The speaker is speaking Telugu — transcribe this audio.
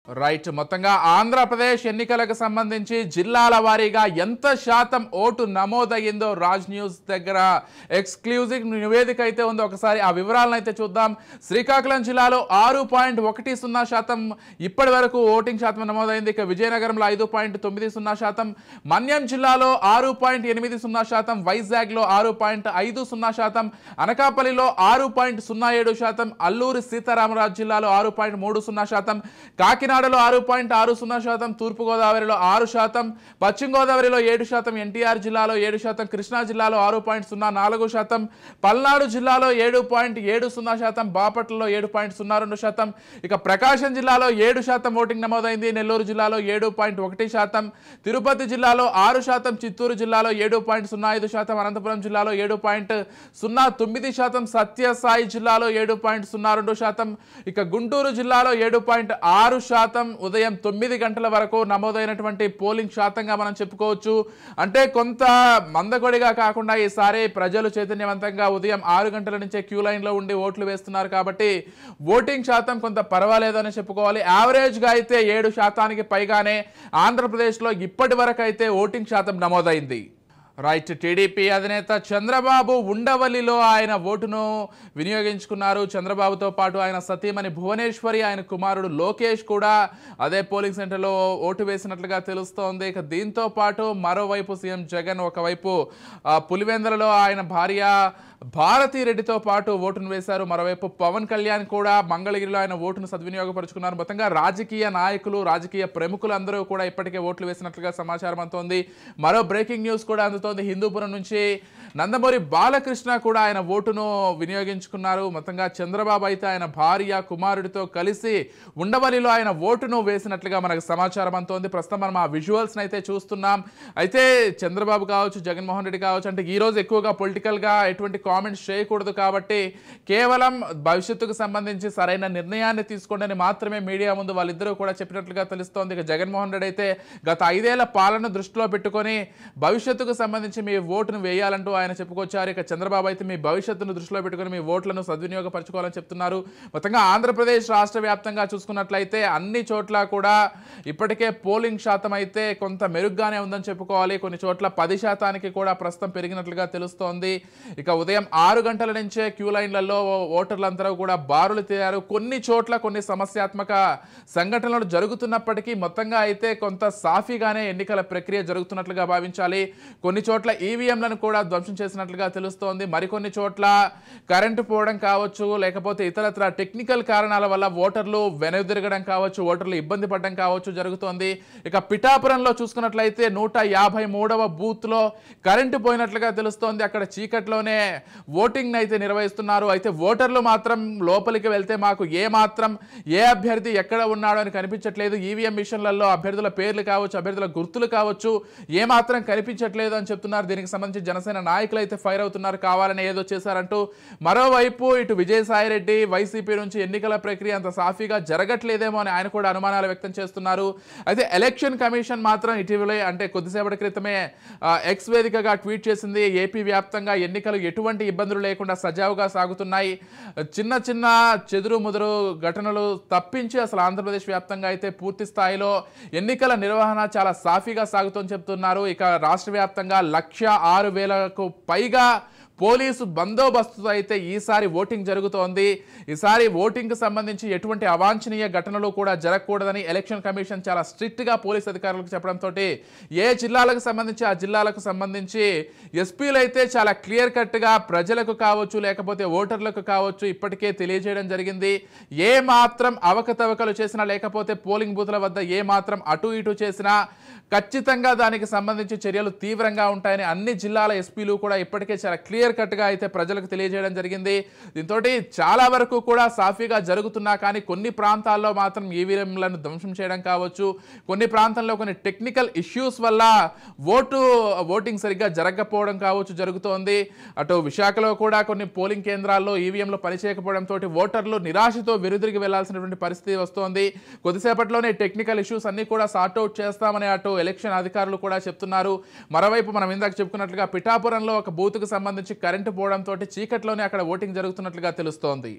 రైట్. మొత్తంగా ఆంధ్రప్రదేశ్ ఎన్నికలకు సంబంధించి జిల్లాల వారీగా ఎంత శాతం ఓటు నమోదయ్యిందో రాజ్ న్యూస్ దగ్గర ఎక్స్క్లూజివ్ నివేదిక అయితే ఉందో ఒకసారి ఆ వివరాలను అయితే చూద్దాం. శ్రీకాకుళం జిల్లాలో 6.10% ఇప్పటి వరకు ఓటింగ్ శాతం నమోదైంది. ఇక విజయనగరంలో 5.90%, మన్యం జిల్లాలో 6.80%, వైజాగ్లో 6.50%, అనకాపల్లిలో 6.07%, అల్లూరి సీతారామరాజు జిల్లాలో 6.30%, కాకినాడలో 6.60%, తూర్పుగోదావరిలో 6%, పశ్చిమ గోదావరిలో 7%, ఎన్టీఆర్ జిల్లాలో 7%, కృష్ణా జిల్లాలో 6.04%, పల్నాడు జిల్లాలో 7.70%, బాపట్లలో 7.02%, ఇక ప్రకాశం జిల్లాలో 7% ఓటింగ్ నమోదైంది. నెల్లూరు జిల్లాలో 7.1%, తిరుపతి జిల్లాలో 6%, చిత్తూరు జిల్లాలో 7.05%, అనంతపురం జిల్లాలో 7.09%, సత్యసాయి జిల్లాలో 7.02%, ఇక గుంటూరు జిల్లాలో 7.6%. ఉదయం 9 గంటల వరకు నమోదైనటువంటి పోలింగ్ శాతంగా మనం చెప్పుకోవచ్చు. అంటే కొంత మందకొడిగా కాకుండా ఈసారి ప్రజలు చైతన్యవంతంగా ఉదయం 6 గంటల నుంచే క్యూ లైన్లో ఉండి ఓట్లు వేస్తున్నారు కాబట్టి ఓటింగ్ శాతం కొంత పర్వాలేదని చెప్పుకోవాలి. యావరేజ్గా అయితే 7% పైగానే ఆంధ్రప్రదేశ్లో ఇప్పటి వరకు అయితే ఓటింగ్ శాతం నమోదైంది. రైట్. టీడీపీ అధినేత చంద్రబాబు ఉండవల్లిలో ఆయన ఓటును వినియోగించుకున్నారు. చంద్రబాబుతో పాటు ఆయన సతీమణి భువనేశ్వరి, ఆయన కుమారుడు లోకేష్ కూడా అదే పోలింగ్ సెంటర్లో ఓటు వేసినట్లుగా తెలుస్తోంది. ఇక దీంతో పాటు మరోవైపు సీఎం జగన్ ఒకవైపు పులివెందులలో ఆయన భార్య భారతీరెడ్డితో పాటు ఓటును వేశారు. మరోవైపు పవన్ కళ్యాణ్ కూడా మంగళగిరిలో ఆయన ఓటును సద్వినియోగపరుచుకున్నారు. మొత్తంగా రాజకీయ నాయకులు, రాజకీయ ప్రముఖులు అందరూ కూడా ఇప్పటికే ఓట్లు వేసినట్లుగా సమాచారం అందుతోంది. మరో బ్రేకింగ్ న్యూస్ కూడా అందుతోంది. హిందూపురం నుంచి నందమూరి బాలకృష్ణ కూడా ఆయన ఓటును వినియోగించుకున్నారు. మొత్తంగా చంద్రబాబు అయితే ఆయన భార్య కుమారుడితో కలిసి ఉండవల్లిలో ఆయన ఓటును వేసినట్లుగా మనకు సమాచారం అందుతోంది. ప్రస్తుతం మనం ఆ విజువల్స్ని అయితే చూస్తున్నాం. అయితే చంద్రబాబు కావచ్చు, జగన్మోహన్ రెడ్డి కావచ్చు, అంటే ఈరోజు ఎక్కువగా పొలిటికల్గా ఎటువంటి కామెంట్స్ చేయకూడదు కాబట్టి కేవలం భవిష్యత్తుకు సంబంధించి సరైన నిర్ణయాన్ని తీసుకోండి అని మాత్రమే మీడియా ముందు వాళ్ళిద్దరూ కూడా చెప్పినట్లుగా తెలుస్తోంది. ఇక జగన్మోహన్ రెడ్డి అయితే గత 5 ఏళ్ల పాలన దృష్టిలో పెట్టుకొని భవిష్యత్తుకు సంబంధించి మీ ఓటును వేయాలంటూ ఆయన చెప్పుకొచ్చారు. ఇక చంద్రబాబు అయితే మీ భవిష్యత్తును దృష్టిలో పెట్టుకొని మీ ఓట్లను సద్వినియోగపరచుకోవాలని చెప్తున్నారు. మొత్తంగా ఆంధ్రప్రదేశ్ రాష్ట్ర వ్యాప్తంగా చూసుకున్నట్లయితే అన్ని చోట్ల కూడా ఇప్పటికే పోలింగ్ శాతం అయితే కొంత మెరుగ్గానే ఉందని చెప్పుకోవాలి. కొన్ని చోట్ల 10% కూడా ప్రస్తుతం పెరిగినట్లుగా తెలుస్తోంది. ఇక ఉదయం 6 గంటల నుంచే క్యూ లైన్లలో ఓటర్లందరూ కూడా బారులు తీరారు. కొన్ని చోట్ల కొన్ని సమస్యాత్మక సంఘటనలు జరుగుతున్నప్పటికీ మొత్తంగా అయితే కొంత సాఫీగానే ఎన్నికల ప్రక్రియ జరుగుతున్నట్లుగా భావించాలి. కొన్ని చోట్ల ఈవీఎంలను కూడా ధ్వంసం చేసినట్లుగా తెలుస్తోంది. మరికొన్ని చోట్ల కరెంటు పోవడం కావచ్చు, లేకపోతే ఇతరత్ర టెక్నికల్ కారణాల వల్ల ఓటర్లు వెనుదిరగడం కావచ్చు, ఓటర్లు ఇబ్బంది పడడం కావచ్చు జరుగుతోంది. ఇక పిఠాపురంలో చూసుకున్నట్లయితే 153వ బూత్లో కరెంటు పోయినట్లుగా తెలుస్తోంది. అక్కడ చీకట్లోనే ఓటింగ్ అయితే నిర్వహిస్తున్నారు. అయితే ఓటర్లు మాత్రం లోపలికి వెళ్తే మాకు ఏ అభ్యర్థి ఎక్కడ ఉన్నాడో అని కనిపించట్లేదు, ఈవీఎం మిషన్లలో అభ్యర్థుల పేర్లు కావచ్చు, అభ్యర్థుల గుర్తులు కావచ్చు ఏమాత్రం కనిపించట్లేదు అని చెప్తున్నారు. దీనికి సంబంధించి జనసేన నాయకులు అయితే ఫైర్ అవుతున్నారు, కావాలని ఏదో చేశారంటూ. మరోవైపు ఇటు విజయసాయిరెడ్డి వైసీపీ నుంచి ఎన్నికల ప్రక్రియ అంత సాఫీగా జరగట్లేదేమో అని ఆయన కూడా అనుమానాలు వ్యక్తం చేస్తున్నారు. అయితే ఎలక్షన్ కమిషన్ మాత్రం ఇటీవలే అంటే కొద్దిసేపటి క్రితమే ఎక్స్ వేదికగా ట్వీట్ చేసింది. ఏపీ వ్యాప్తంగా ఎన్నికలు ఎటువంటి ఇబ్బందులు లేకుండా సజావుగా సాగుతున్నాయి, చిన్న చిన్న చెదురు ముదురు ఘటనలు తప్పించి అసలు ఆంధ్రప్రదేశ్ వ్యాప్తంగా అయితే పూర్తి స్థాయిలో ఎన్నికల నిర్వహణ చాలా సాఫీగా సాగుతుందని చెప్తున్నారు. ఇక రాష్ట్ర వ్యాప్తంగా 106,000కు పైగా పోలీసు బందోబస్తుతో అయితే ఈసారి ఓటింగ్ జరుగుతోంది. ఈసారి ఓటింగ్కి సంబంధించి ఎటువంటి అవాంఛనీయ ఘటనలు కూడా జరగకూడదని ఎలక్షన్ కమిషన్ చాలా స్ట్రిక్ట్గా పోలీస్ అధికారులకు చెప్పడంతో ఏ జిల్లాలకు సంబంధించి ఆ జిల్లాలకు సంబంధించి ఎస్పీలు అయితే చాలా క్లియర్ కట్గా ప్రజలకు కావచ్చు, లేకపోతే ఓటర్లకు కావచ్చు ఇప్పటికే తెలియజేయడం జరిగింది. ఏ మాత్రం అవకతవకలు చేసినా, లేకపోతే పోలింగ్ బూత్ల వద్ద ఏ మాత్రం అటు ఇటు చేసినా ఖచ్చితంగా దానికి సంబంధించి చర్యలు తీవ్రంగా ఉంటాయని అన్ని జిల్లాల ఎస్పీలు కూడా ఇప్పటికే చాలా క్లియర్ కట్గా అయితే ప్రజలకు తెలియజేయడం జరిగింది. దీంతో చాలా వరకు కూడా సాఫీగా జరుగుతున్నా కానీ కొన్ని ప్రాంతాల్లో మాత్రం ఈవీఎంలను ధ్వంసం చేయడం కావచ్చు, కొన్ని ప్రాంతాల్లో కొన్ని టెక్నికల్ ఇష్యూస్ వల్ల ఓటింగ్ సరిగ్గా జరగకపోవడం కావచ్చు జరుగుతోంది. అటు విశాఖలో కూడా కొన్ని పోలింగ్ కేంద్రాల్లో ఈవీఎంలు పనిచేయకపోవడంతో ఓటర్లు నిరాశతో వెనుదిరిగి వెళ్లాల్సినటువంటి పరిస్థితి వస్తోంది. కొద్దిసేపట్లోనే టెక్నికల్ ఇష్యూస్ అన్ని కూడా సార్ట్అవుట్ చేస్తామని అటు ఎలక్షన్ అధికారులు కూడా చెప్తున్నారు. మరోవైపు మనం ఇందాక చెప్పుకున్నట్లుగా పిఠాపురంలో ఒక బూత్కు సంబంధించి కరెంటు పోవడంతో చీకట్లోనే అక్కడ ఓటింగ్ జరుగుతున్నట్లుగా తెలుస్తోంది.